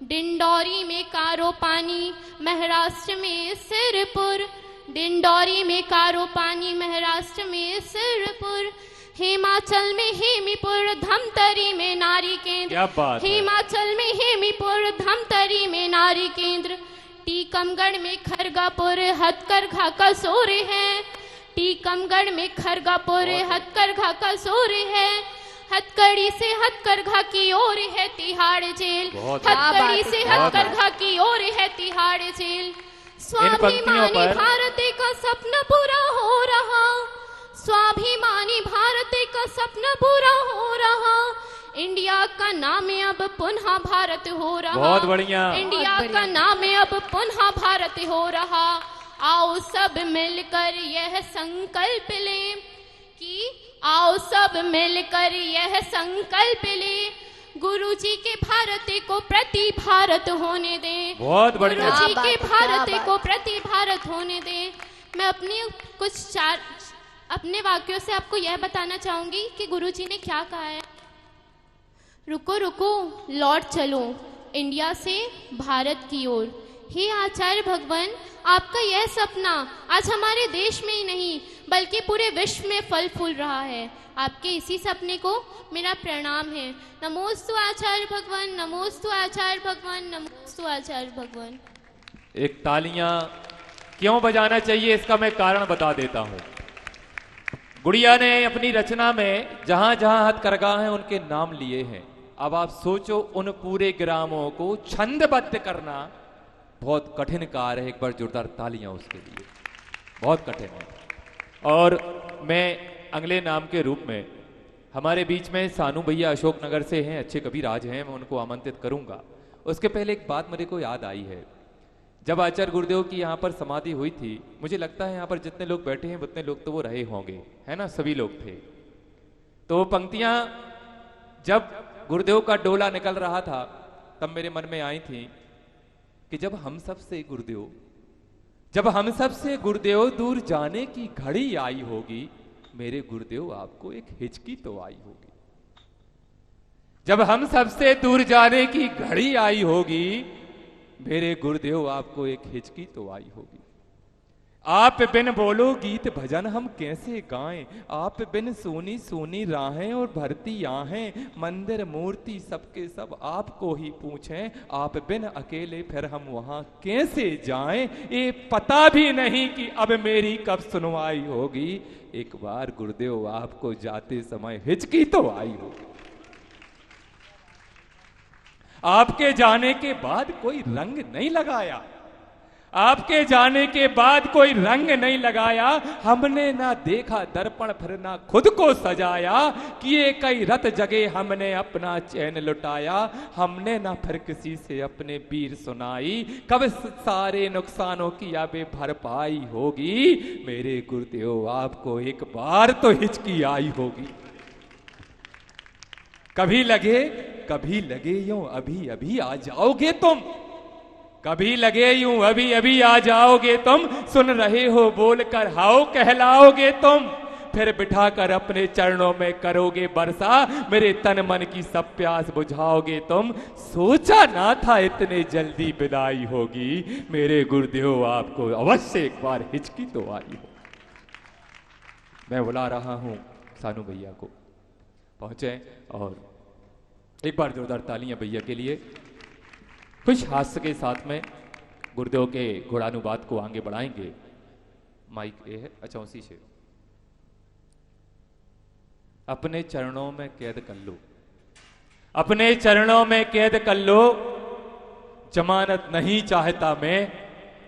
डिंडौरी में कारो पानी, महाराष्ट्र में सिरपुर, डिंडौरी में कारो पानी, महाराष्ट्र में सिरपुर। हिमाचल में हेमीपुर, धमतरी में नारी केंद्र। क्या बात है। हिमाचल में हेमीपुर, धमतरी में नारी केंद्र। टीकमगढ़ में खरगापुर, हथकरघा का सोर है। टीकमगढ़ में खरगापुर, हथकरघा का सोर है। हथकड़ी से हथकरघा की ओर है तिहाड़ जेल, हथकड़ी से हथकरघा की ओर है तिहाड़ जेल। स्वाभिमानी भारत का सपना पूरा हो रहा, स्वाभिमानी भारत का सपना पूरा हो रहा। इंडिया का नाम अब पुनः भारत हो रहा। बहुत बढ़िया। इंडिया का नाम अब पुनः भारत हो रहा। आओ सब मिलकर यह संकल्प लें कि आओ सब मिलकर यह संकल्प ले, गुरु जी के भारत को प्रति भारत होने दें। बहुत बढ़िया। गुरु जी के भारत को प्रति भारत होने दें। मैं अपने वाक्यों से आपको यह बताना चाहूंगी कि गुरु जी ने क्या कहा है। रुको रुको लौट चलो इंडिया से भारत की ओर। हे आचार्य भगवान, आपका यह सपना आज हमारे देश में ही नहीं बल्कि पूरे विश्व में फल फूल रहा है। आपके इसी सपने को मेरा प्रणाम है। नमोस्तु आचार्य भगवान, नमोस्तु आचार्य भगवान, नमोस्तु आचार्य भगवान। एक तालियां क्यों बजाना चाहिए इसका मैं कारण बता देता हूं। गुड़िया ने अपनी रचना में जहां जहां हथकरघा हैं उनके नाम लिए हैं। अब आप सोचो उन पूरे ग्रामों को छंदबद्ध करना बहुत कठिन कार्य है। एक बार जोरदार तालियां उसके लिए, बहुत कठिन है। और मैं अगले नाम के रूप में हमारे बीच में सानू भैया अशोकनगर से हैं, अच्छे कवि राज हैं, मैं उनको आमंत्रित करूंगा। उसके पहले एक बात मेरे को याद आई है। जब आचार्य गुरुदेव की यहाँ पर समाधि हुई थी, मुझे लगता है यहाँ पर जितने लोग बैठे हैं उतने लोग तो वो रहे होंगे, है ना, सभी लोग थे। तो पंक्तियां जब गुरुदेव का डोला निकल रहा था तब मेरे मन में आई थी कि जब हम सब से गुरुदेव दूर जाने की घड़ी आई होगी, मेरे गुरुदेव आपको एक हिचकी तो आई होगी। जब हम सबसे दूर जाने की घड़ी आई होगी, मेरे गुरुदेव आपको एक हिचकी तो आई होगी। आप बिन बोलो गीत भजन हम कैसे गाएं, आप बिन सोनी सोनी राहें और भरती आहें, मंदिर मूर्ति सबके सब आपको ही पूछें, आप बिन अकेले फिर हम वहां कैसे जाएं, ये पता भी नहीं कि अब मेरी कब सुनवाई होगी। एक बार गुरुदेव आपको जाते समय हिचकी तो आई होगी। आपके जाने के बाद कोई रंग नहीं लगाया, आपके जाने के बाद कोई रंग नहीं लगाया, हमने ना देखा दर्पण फिर ना खुद को सजाया, किए कई रत जगे हमने अपना चैन लुटाया, हमने ना फिर किसी से अपने पीर सुनाई, कब सारे नुकसानों की अब भरपाई होगी। मेरे गुरुदेव आपको एक बार तो हिचकी आई होगी। कभी लगे यूं अभी अभी आ जाओगे तुम, कभी लगे यूं अभी अभी आ जाओगे तुम, सुन रहे हो बोलकर हाओ कहलाओगे तुम, फिर बिठाकर अपने चरणों में करोगे बरसा, मेरे तन मन की सब प्यास बुझाओगे तुम। सोचा ना था इतने जल्दी विदाई होगी, मेरे गुरुदेव आपको अवश्य एक बार हिचकी तो आई हो। मैं बुला रहा हूं सानू भैया को, पहुंचे और एक बार जोरदार तालियां भैया के लिए। कुछ हास्य के साथ में गुरुदेव के गुणानुवाद को आगे बढ़ाएंगे। माइक ये है अचौसी से। अपने चरणों में कैद कर लो, अपने चरणों में कैद कर लो, जमानत नहीं चाहता मैं,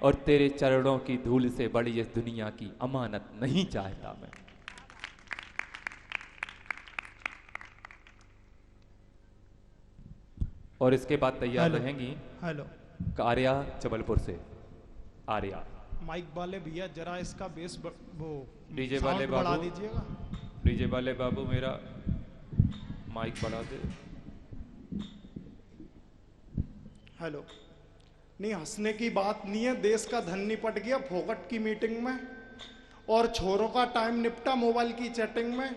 और तेरे चरणों की धूल से बड़ी इस दुनिया की अमानत नहीं चाहता मैं। और इसके बाद तैयार रहेंगी हेलो आर्या जबलपुर से। आर्या माइक वाले भैया जरा इसका बेस वो डीजे वाले बढ़ा बाबू, दीजिएगा। डीजे वाले बाबू मेरा माइक बढ़ा दे। हेलो, नहीं हंसने की बात नहीं है, देश का धन निपट गया फोकट की मीटिंग में, और छोरों का टाइम निपटा मोबाइल की चैटिंग में,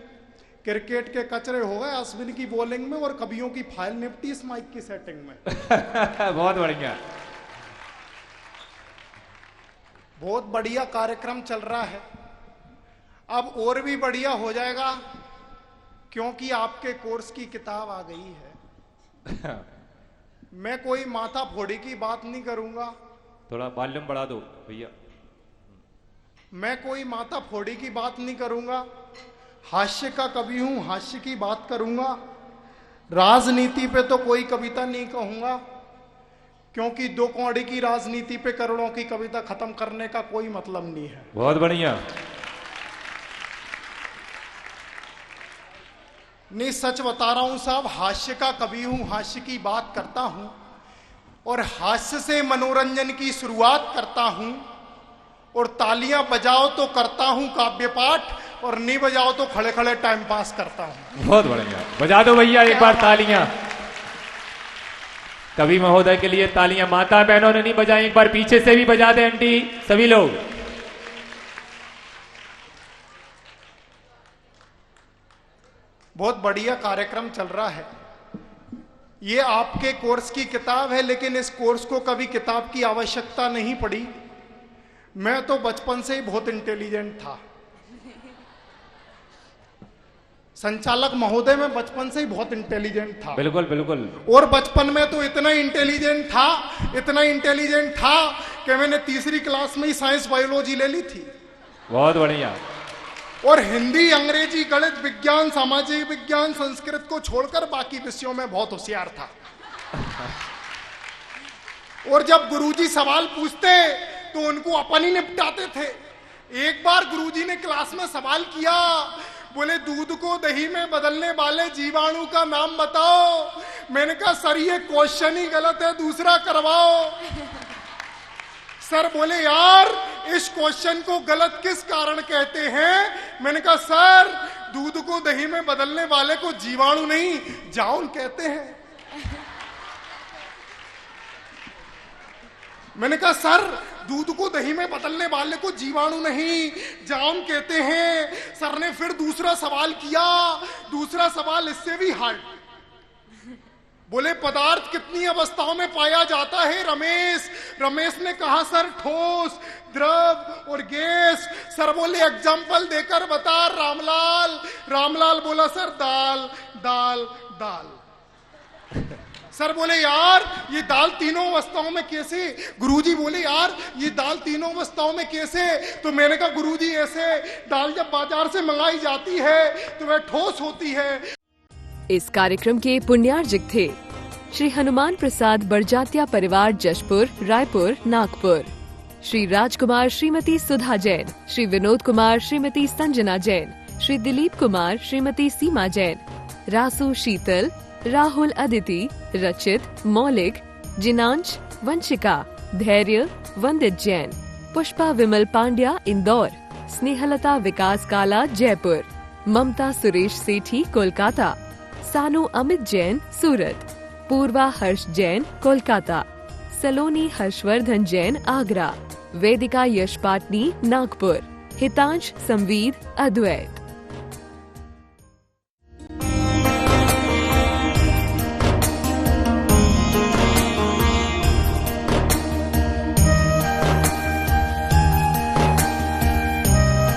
क्रिकेट के कचरे हो गए अश्विन की बॉलिंग में, और कवियों की फाइल निपटी इस माइक की सेटिंग में। बहुत बढ़िया, बहुत बढ़िया कार्यक्रम चल रहा है। अब और भी बढ़िया हो जाएगा क्योंकि आपके कोर्स की किताब आ गई है। मैं कोई माथा फोड़ी की बात नहीं करूंगा, थोड़ा वॉल्यूम बढ़ा दो भैया। मैं कोई माथा फोड़ी की बात नहीं करूंगा, हास्य का कवि हूं, हास्य की बात करूंगा। राजनीति पे तो कोई कविता नहीं कहूंगा क्योंकि 2 कौड़ी की राजनीति पे करोड़ों की कविता खत्म करने का कोई मतलब नहीं है। बहुत बढ़िया। नहीं सच बता रहा हूं साहब, हास्य का कवि हूं, हास्य की बात करता हूं, और हास्य से मनोरंजन की शुरुआत करता हूं, और तालियां बजाओ तो करता हूं काव्य पाठ, और नहीं बजाओ तो खड़े खड़े टाइम पास करता हूं। बहुत बढ़िया, बजा दो भैया एक बार तालियां। कवि महोदय के लिए तालियां। माता बहनों ने नहीं बजाई, एक बार पीछे से भी बजा दे आंटी, सभी लोग। बहुत बढ़िया कार्यक्रम चल रहा है। ये आपके कोर्स की किताब है, लेकिन इस कोर्स को कभी किताब की आवश्यकता नहीं पड़ी। मैं तो बचपन से ही बहुत इंटेलिजेंट था। संचालक महोदय, मैं बचपन से ही बहुत इंटेलिजेंट था। बिल्कुल बिल्कुल। और बचपन में तो इतना इंटेलिजेंट था, इतना इंटेलिजेंट था कि मैंने 3री क्लास में ही साइंस बायोलॉजी ले ली थी। बहुत बढ़िया। और हिंदी, अंग्रेजी, गणित, विज्ञान, सामाजिक विज्ञान, संस्कृत को छोड़कर बाकी विषयों में बहुत होशियार था। और जब गुरुजी सवाल पूछते तो उनको अपन ही निपटाते थे। एक बार गुरुजी ने क्लास में सवाल किया, बोले दूध को दही में बदलने वाले जीवाणु का नाम बताओ। मैंने कहा सर ये क्वेश्चन ही गलत है, दूसरा करवाओ। सर बोले यार इस क्वेश्चन को गलत किस कारण कहते हैं? मैंने कहा सर दूध को दही में बदलने वाले को जीवाणु नहीं जाउन कहते हैं। मैंने कहा सर दूध को दही में बदलने वाले को जीवाणु नहीं जाउन कहते हैं। सर ने फिर दूसरा सवाल किया, दूसरा सवाल इससे भी हार्ड। बोले पदार्थ कितनी अवस्थाओं में पाया जाता है रमेश? रमेश ने कहा सर ठोस, द्रव और गैस। सर बोले एग्जाम्पल देकर बता रामलाल। रामलाल बोला सर दाल दाल दाल। सर बोले यार ये दाल तीनों अवस्थाओं में कैसे? गुरुजी बोले यार ये दाल तीनों अवस्थाओं में कैसे? तो मैंने कहा गुरुजी ऐसे, दाल जब बाजार से मंगाई जाती है तो वह ठोस होती है। इस कार्यक्रम के पुण्यार्जक थे श्री हनुमान प्रसाद बड़जात्या परिवार, जशपुर, रायपुर, नागपुर। श्री राजकुमार श्रीमती सुधा जैन, श्री विनोद कुमार श्रीमती संजना जैन, श्री दिलीप कुमार श्रीमती सीमा जैन, रासु शीतल, राहुल अदिति, रचित, मौलिक, जिनांश, वंशिका, धैर्य, वंदित जैन, पुष्पा विमल पांड्या, इंदौर, स्नेहलता विकास काला, जयपुर, ममता सुरेश सेठी, कोलकाता, सानू अमित जैन, सूरत, पूर्वा हर्ष जैन, कोलकाता, सलोनी हर्षवर्धन जैन, आगरा, वेदिका यश पाटनी, नागपुर, हितांश संवीद, अद्वैत।